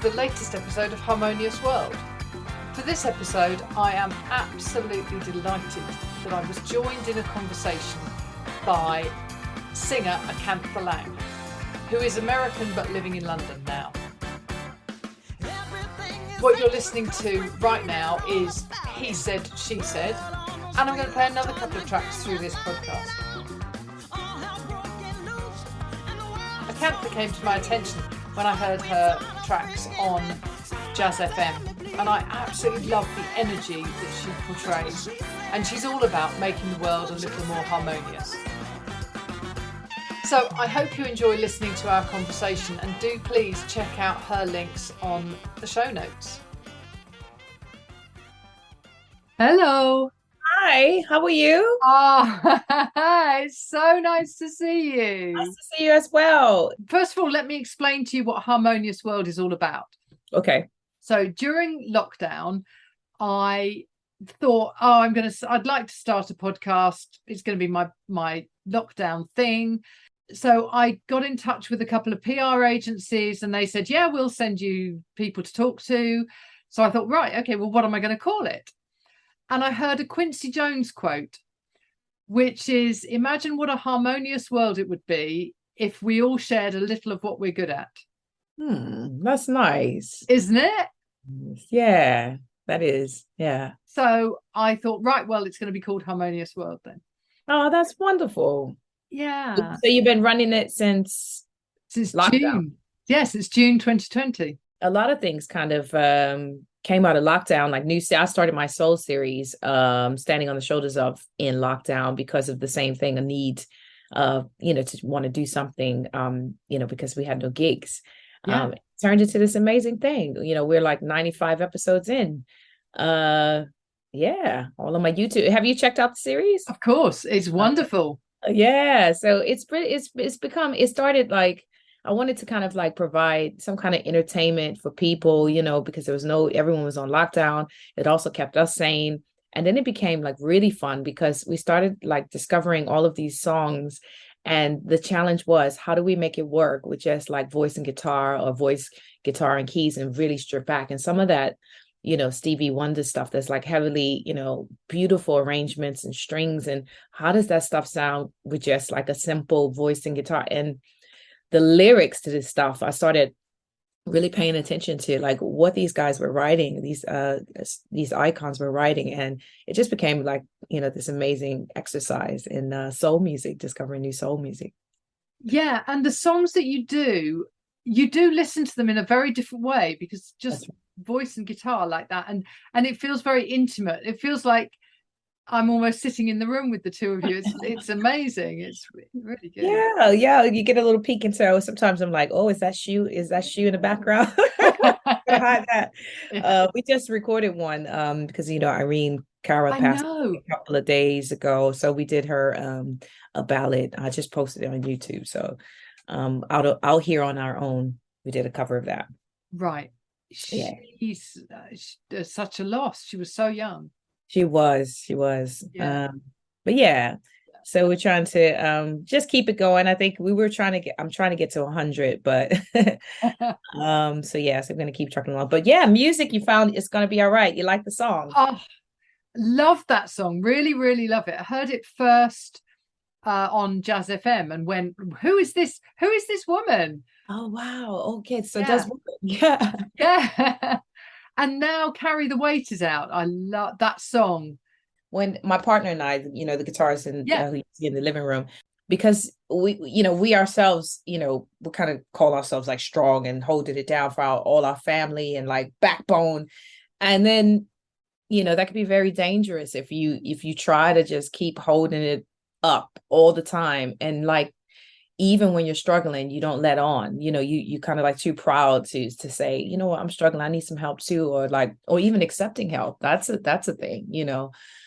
the latest episode of Harmonious World. For this episode, I am absolutely delighted that I was joined in a conversation by singer Acantha Lang, who is American but living in London now. What you're listening to right now is He Said, She Said, and I'm going to play another couple of tracks through this podcast. Acantha came to my attention when I heard her tracks on Jazz FM, and I absolutely love the energy that she portrays, and she's all about making the world a little more harmonious. So I hope you enjoy listening to our conversation, and do please check out her links on the show notes. Hello. Hi, how are you? Oh, it's so nice to see you. Nice to see you as well. First of all, let me explain to you what Harmonious World is all about. Okay. So during lockdown, I thought, I'd like to start a podcast. It's going to be my lockdown thing. So I got in touch with a couple of PR agencies, and they said, yeah, we'll send you people to talk to. So I thought, right, okay, well, what am I going to call it? And I heard a Quincy Jones quote, which is, imagine what a harmonious world it would be if we all shared a little of what we're good at. That's nice. Isn't it? Yeah, that is. Yeah. So I thought, right, well, it's going to be called Harmonious World then. Oh, that's wonderful. Yeah. So you've been running it since lockdown. June. Yes, it's June 2020. A lot of things kind of came out of lockdown, like I started my soul series, standing on the shoulders of in lockdown, because of the same thing, a need, to want to do something, because we had no gigs. Yeah. It turned into this amazing thing. We're like 95 episodes in. All on my YouTube. Have you checked out the series? Of course, it's wonderful. Yeah, so it started like, I wanted to kind of like provide some kind of entertainment for people, because everyone was on lockdown. It also kept us sane. And then it became like really fun, because we started like discovering all of these songs. And the challenge was, how do we make it work with just like voice and guitar, or voice, guitar and keys, and really strip back? And some of that, Stevie Wonder stuff that's like heavily, beautiful arrangements and strings. And how does that stuff sound with just like a simple voice and guitar? And the lyrics to this stuff, I started really paying attention to, like what these guys were writing, these icons were writing. And it just became like, this amazing exercise in soul music, discovering new soul music. Yeah. And the songs that you do listen to them in a very different way, because just voice and guitar like that. And it feels very intimate. It feels like I'm almost sitting in the room with the two of you. It's amazing. It's really good. Yeah. You get a little peek into. Sometimes I'm like, oh, is that Shu in the background? Hide that. We just recorded one because Irene Cara passed a couple of days ago. So we did her a ballad. I just posted it on YouTube. So out here on our own, we did a cover of that. Right. She's such a loss. She was so young. She was. Yeah. But yeah, so we're trying to just keep it going. I think I'm trying to get to 100, but so I'm going to keep trucking along. But yeah, music, you found it's going to be all right. You like the song? Oh, love that song. Really, really love it. I heard it first on Jazz FM and went, who is this woman? Oh, wow. Okay. So yeah. And now Carry the Weight is out. I love that song. When my partner and I, the guitarist in the living room, because we ourselves, we kind of call ourselves like strong and holding it down for all our family and like backbone. And then, that could be very dangerous if you try to just keep holding it up all the time. And like, even when you're struggling, you don't let on, you kind of like too proud to say, I'm struggling, I need some help too. Or even accepting help. That's a thing,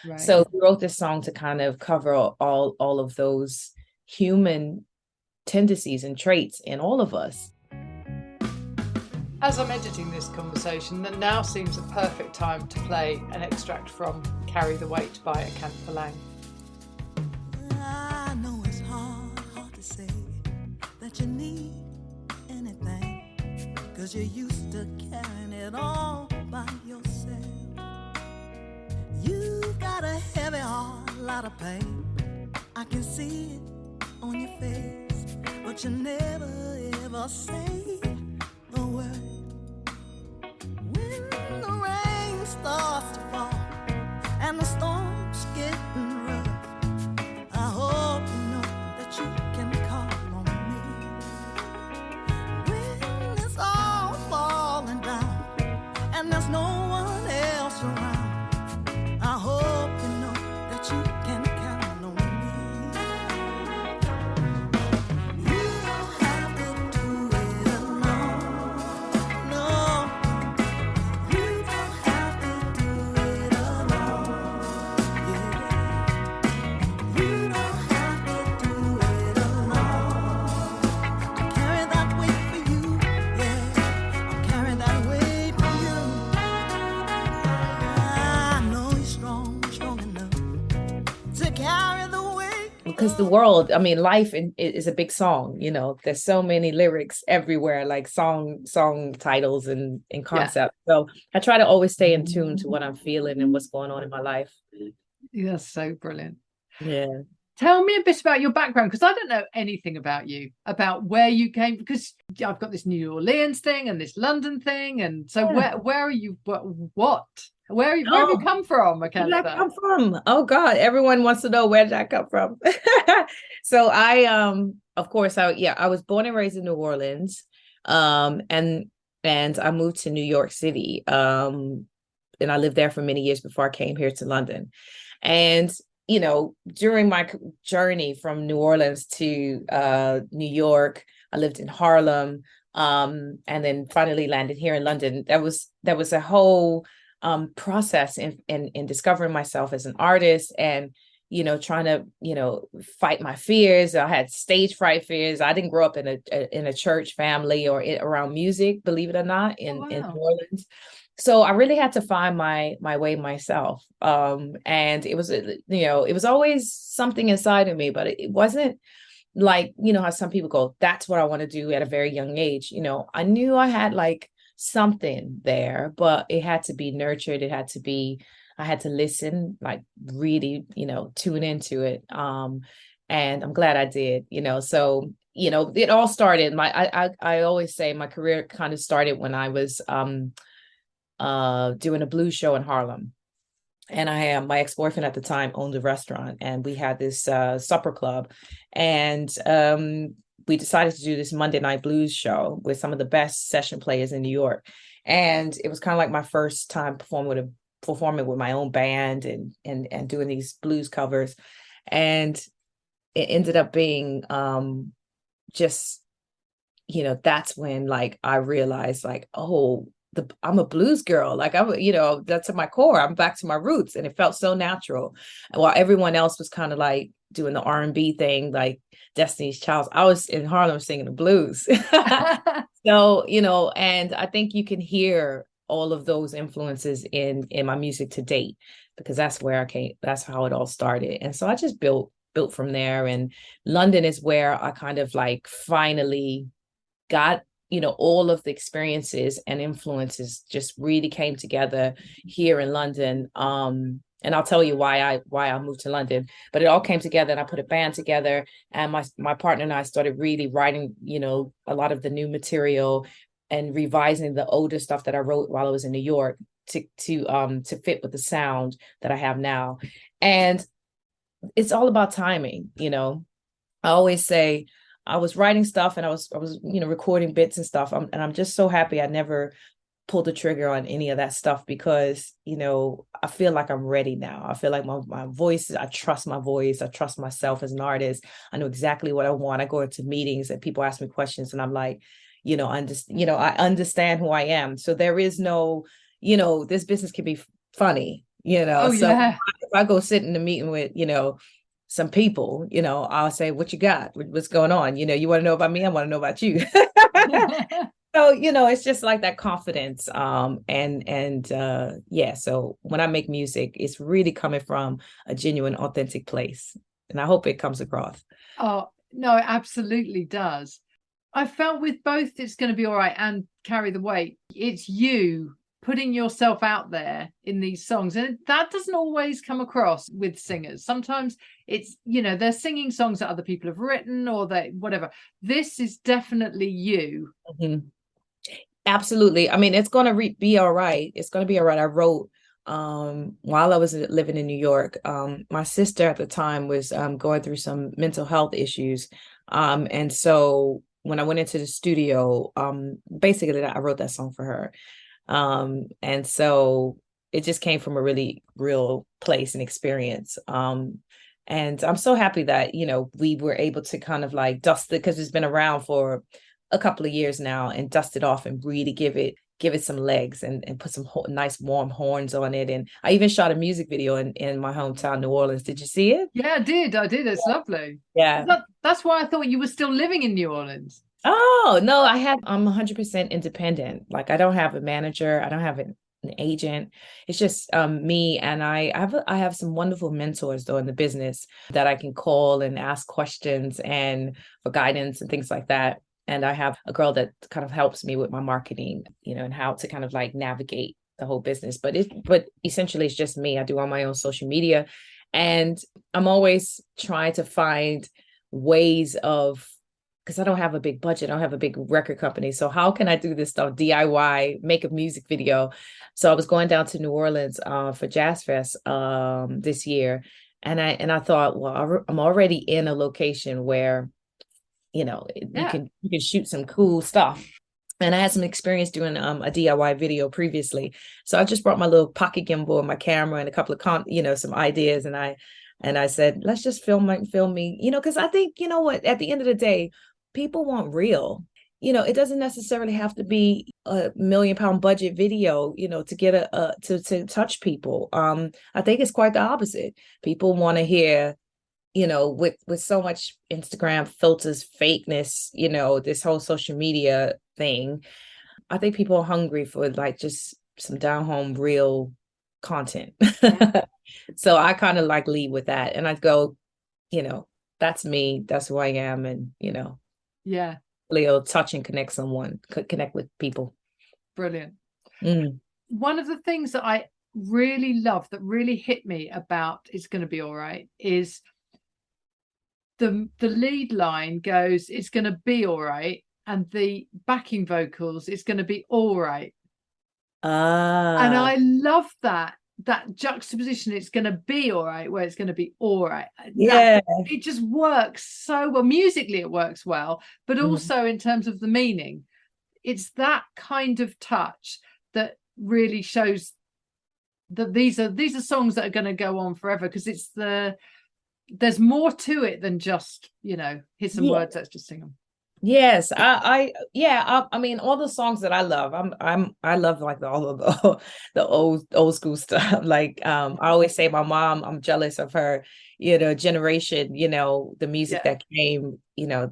Right. So we wrote this song to kind of cover all of those human tendencies and traits in all of us. As I'm editing this conversation, that now seems a perfect time to play an extract from Carry the Weight by Acantha Lang. I know it's hard to say that you need anything, 'cause you're used to carrying it all by yourself. You got a heavy heart, a lot of pain. I can see it on your face, but you never ever say a word. When the rain starts to fall and the storm's getting rough, I hope you know that you can call on me. When it's all falling down and there's no one else around, I hope you know that you can count on me. You don't have to do it alone. No, you don't have to do it alone. Yeah. You don't have to do it alone. I carry that weight for you. Yeah, I carry that weight for you. I know you're strong enough to carry the weight. Because the world, I mean, life is a big song, you know. There's so many lyrics everywhere, like song titles and concepts. So I try to always stay in tune to what I'm feeling and what's going on in my life. Yeah, that's so brilliant. Yeah. Tell me a bit about your background, because I don't know anything about you, about where you came, because I've got this New Orleans thing and this London thing, and so where are you? What? Where have you come from, Where did Acantha? I come from? Oh God, everyone wants to know where did I come from. So I of course I was born and raised in New Orleans. And I moved to New York City. And I lived there for many years before I came here to London. And you know, during my journey from New Orleans to New York, I lived in Harlem, and then finally landed here in London. There was a whole process in discovering myself as an artist, and you know, trying to, you know, fight my fears. I had stage fright fears. I didn't grow up in a church family or around music, believe it or not, in New Orleans. So I really had to find my way myself. And it was, you know, it was always something inside of me, but it wasn't like, you know, how some people go, that's what I want to do at a very young age. You know, I knew I had like something there, but it had to be nurtured. It had to be, I had to listen, like really, you know, tune into it. And I'm glad I did, you know. So, you know, it all started, I always say my career kind of started when I was doing a blues show in Harlem. And my ex-boyfriend at the time owned a restaurant, and we had this supper club, and we decided to do this Monday night blues show with some of the best session players in New York. And it was kind of like my first time performing with my own band and doing these blues covers. And it ended up being just, you know, that's when like I realized like, oh, I'm a blues girl. Like you know, that's at my core. I'm back to my roots, and it felt so natural. And while everyone else was kind of like doing the R&B thing, like Destiny's Child, I was in Harlem singing the blues. So, you know, and I think you can hear all of those influences in my music to date, because that's where I came. That's how it all started. And so I just built from there. And London is where I kind of like finally got, you know, all of the experiences and influences just really came together here in London. And I'll tell you why I moved to London, but it all came together, and I put a band together, and my partner and I started really writing, you know, a lot of the new material and revising the older stuff that I wrote while I was in New York to fit with the sound that I have now. And it's all about timing, you know. I always say I was writing stuff, and I was, you know, recording bits and stuff. And I'm just so happy I never pulled the trigger on any of that stuff, because, you know, I feel like I'm ready now. I feel like my voice, I trust my voice. I trust myself as an artist. I know exactly what I want. I go into meetings and people ask me questions, and I'm like, you know, I understand who I am. So there is no, you know, this business can be funny, you know. Oh, so yeah. if I go sit in a meeting with, you know, some people, you know, I'll say, what you got? What's going on? You know, you want to know about me? I want to know about you. So, you know, it's just like that confidence. Yeah. So when I make music, it's really coming from a genuine, authentic place. And I hope it comes across. Oh, no, it absolutely does. I felt with both It's Going to Be All Right and Carry the Weight, it's you putting yourself out there in these songs, and that doesn't always come across with singers. Sometimes it's, you know, they're singing songs that other people have written or they whatever. This is definitely you. Mhm. Absolutely. I mean, it's going to be all right. It's going to be all right. I wrote while I was living in New York. My sister at the time was going through some mental health issues. And so when I went into the studio, basically I wrote that song for her. And so it just came from a really real place and experience. And I'm so happy that, you know, we were able to kind of like dust it, because it's been around for a couple of years now, and dust it off and really give it some legs, and put some nice warm horns on it. And I even shot a music video in my hometown, New Orleans. Did you see it? Yeah, I did. It's lovely. Yeah. That's why I thought you were still living in New Orleans. Oh, no, I'm 100% independent. Like, I don't have a manager. I don't have an agent. It's just me, and I have some wonderful mentors though in the business that I can call and ask questions and for guidance and things like that. And I have a girl that kind of helps me with my marketing, you know, and how to kind of like navigate the whole business. But essentially it's just me. I do all my own social media, and I'm always trying to find ways of, because I don't have a big budget, I don't have a big record company. So how can I do this stuff DIY, make a music video? So I was going down to New Orleans for Jazz Fest this year, and I thought, well, I'm already in a location where, you know, you can shoot some cool stuff. And I had some experience doing a DIY video previously. So I just brought my little pocket gimbal and my camera and a couple of some ideas, and I said, let's just film me, you know, because I think, you know what, at the end of the day, people want real. You know, it doesn't necessarily have to be a £1 million budget video, you know, to get to touch people. I think it's quite the opposite. People want to hear, you know, with so much Instagram filters, fakeness, you know, this whole social media thing. I think people are hungry for like just some down home real content. So I kind of like lead with that, and I go, you know, that's me, that's who I am, and you know, yeah, Leo, touch and connect with people. Brilliant. One of the things that I really love, that really hit me about It's Going to Be All Right, is the lead line goes, it's going to be all right, and the backing vocals, it's going to be all right. And I love that juxtaposition. It's going to be all right, where it's going to be all right. Yeah, it just works so well. Musically it works well, but also in terms of the meaning, it's that kind of touch that really shows that these are songs that are going to go on forever, because there's more to it than just, you know, here's some words, let's just sing them. Yes, I mean, all the songs that I love, I love like all of the old school stuff. Like I always say, my mom, I'm jealous of her, you know, generation, you know, the music that came, you know,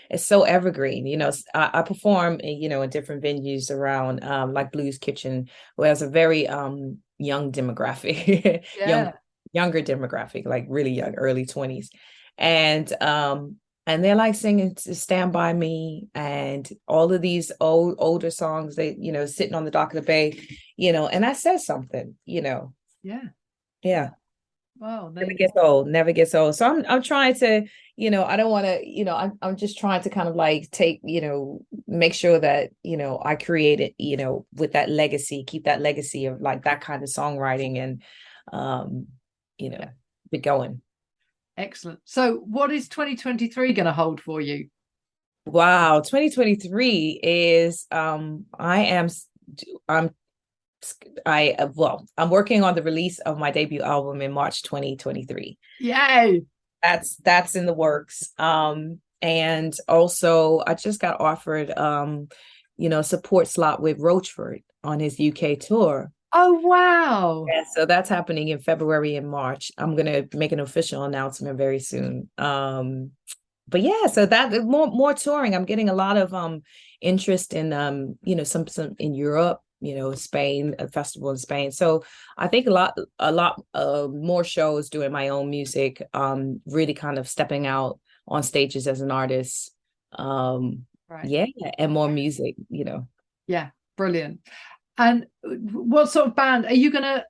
it's so evergreen. You know, I perform, you know, in different venues around like Blues Kitchen, where it's a very young demographic, younger demographic, like really young, early 20s. And they're like singing Stand By Me and all of these older songs, they, you know, sitting on the dock of the bay, you know, and that says something, you know. Yeah. Well, never gets old. So I'm trying to, you know, I don't want to, you know, I'm just trying to kind of like take, you know, make sure that, you know, I create it, you know, with that legacy, keep that legacy of like that kind of songwriting, and you know, be going. Excellent. So what is 2023 going to hold for you? Wow, 2023 is I'm working on the release of my debut album in March 2023. Yay. That's in the works. And also I just got offered you know, a support slot with Roachford on his UK tour. Oh, wow. Yeah, so that's happening in February and March. I'm going to make an official announcement very soon. But yeah, so that more touring. I'm getting a lot of interest in you know, some in Europe, you know, Spain, a festival in Spain. So I think a lot more shows, doing my own music, really kind of stepping out on stages as an artist, Right. Yeah, and more music, you know. Yeah, brilliant. And what sort of band are you gonna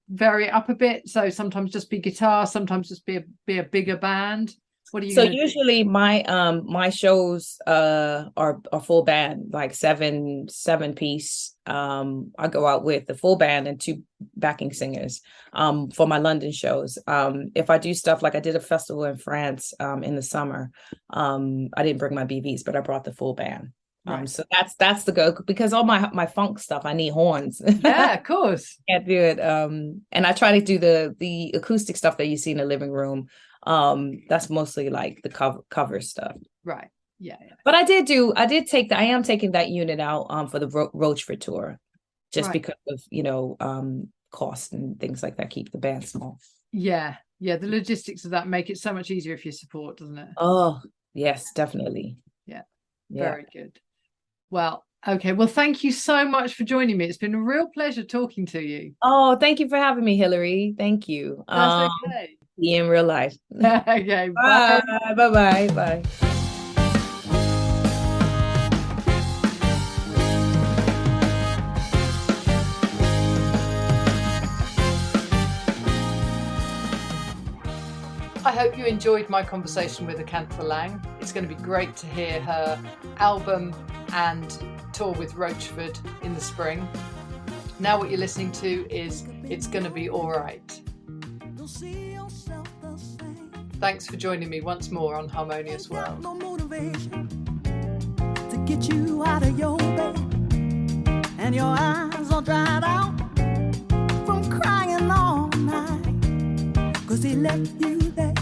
vary it up a bit? So sometimes just be guitar, sometimes just be a bigger band. What are you So gonna do? usually my shows are full band, like seven piece. I go out with the full band and two backing singers for my London shows. If I do stuff like I did a festival in France in the summer, I didn't bring my BVs, but I brought the full band. Right. So that's the go, because all my funk stuff, I need horns. Yeah, of course. Can't do it. And I try to do the acoustic stuff that you see in the living room. That's mostly like the cover stuff. Right. Yeah. But I am taking that unit out for the Rochford tour, just Right. because of, you know, cost and things like that, keep the band small. Yeah. The logistics of that make it so much easier if you support, doesn't it? Oh, yes, definitely. Yeah. Yeah. Very good. Well, okay. Well, thank you so much for joining me. It's been a real pleasure talking to you. Oh, thank you for having me, Hillary. Thank you. That's okay. See you in real life. Okay. Bye. Bye. Bye. I hope you enjoyed my conversation with Acantha Lang. It's going to be great to hear her album and tour with Rochford in the spring. Now what you're listening to is It's Gonna Be Alright. Thanks for joining me once more on Harmonious World. No motivation to get you out of your bed, and your eyes are dried out from crying all night, 'cause he left you there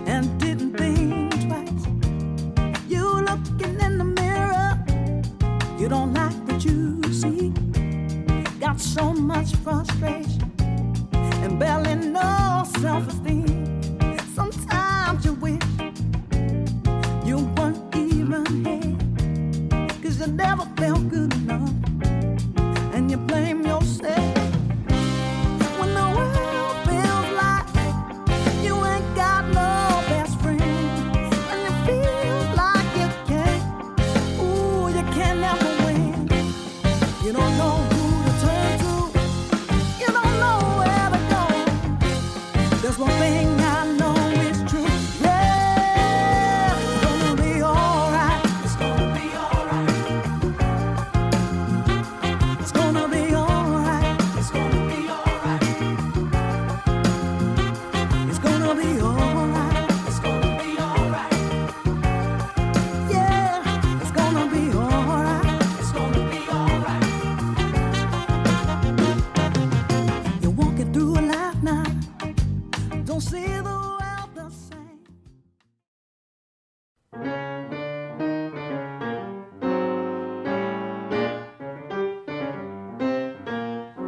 and didn't think twice. You looking in the mirror, you don't like what you see, got so much frustration and barely no self-esteem. Sometimes you wish you weren't even here, 'cause you never felt good enough, and you blame yourself. When the world feels like you ain't got no best friend, and it feels like you can't, ooh, you can never win. You don't know who to turn to, you don't know where to go. There's one thing I know.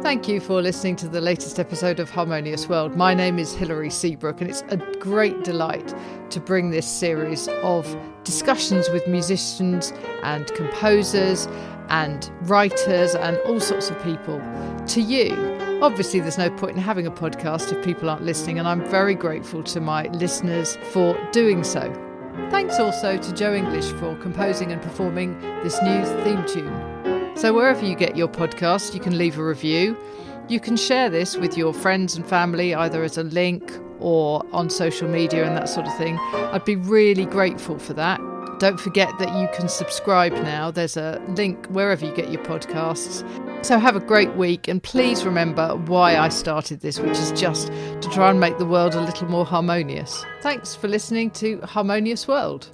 Thank you for listening to the latest episode of Harmonious World. My name is Hilary Seabrook, and it's a great delight to bring this series of discussions with musicians and composers and writers and all sorts of people to you. Obviously, there's no point in having a podcast if people aren't listening, and I'm very grateful to my listeners for doing so. Thanks also to Joe English for composing and performing this new theme tune. So wherever you get your podcast, you can leave a review. You can share this with your friends and family, either as a link or on social media and that sort of thing. I'd be really grateful for that. Don't forget that you can subscribe now. There's a link wherever you get your podcasts. So have a great week, and please remember why I started this, which is just to try and make the world a little more harmonious. Thanks for listening to Harmonious World.